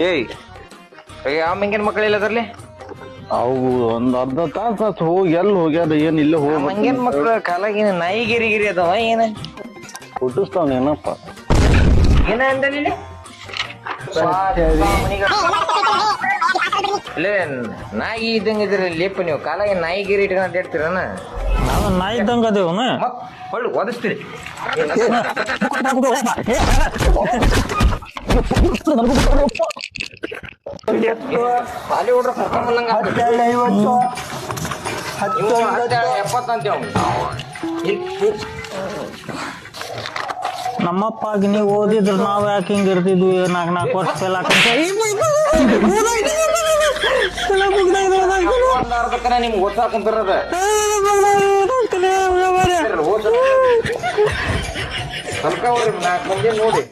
ಏಯ್ ಯಾವ ಮಂಗನ ಮಕ್ಕಳಿಲ್ಲ ಅದರಲ್ಲಿ ಅವು ಒಂದ್ ಅರ್ಧ ತಾಸ ಹೋಗಿ ಎಲ್ಲಿ ಹೋಗ್ಯಾರ ಏನ್ ಇಲ್ಲೇ ಹೋಗಿ ಮಂಗನ ಮಕ್ಕಳ ಕಾಲಾಗಿನ ನಾಯಿ ಗಿರಿ ಅದಾವ ಏನ ಹುಟ್ಟಿಸ್ತಾವ ಏನಪ್ಪ ಏನ ಅಂದಲ್ಲಿ ಇಲ್ಲೇ ನಾಯಿ ಇದ್ದಂಗ ಇದ್ರಿ ಲೇಪ ನೀವು ಕಾಲಾಗಿ ನಾಯಿ ಗಿರಿ ಇಟ್ಕೊಂಡ್ ಹೇಳ್ತೀರನ ನಾವು ನಾಯಿ ಇದ್ದಂಗ ಅದೇವನ ಮತ್ ಹೊಳ್ಳು ಒದಸ್ತೀರಿ ಬಾಲಿವುಡ್ ಕರ್ಕೊಂಬಲ್ಲಂಗ 70 ಅಂತೇವ್ ನಮ್ಮಪ್ಪ ನೀವು ಓದಿದ್ರು ನಾವ್ ಯಾಕೆ ಹಿಂಗ ಇರ್ತಿದ್ವಿ 4 ವರ್ಷ ಫೇಲ್ ಅರ್ಧಕ್ಕನ ನಿಮ್ಗೆ ಓದ್ಸಾಕ್ ಕುಂತಿರೋದ ಸ್ವಲ್ಪ 4 ಮಂದಿ ನೋಡಿ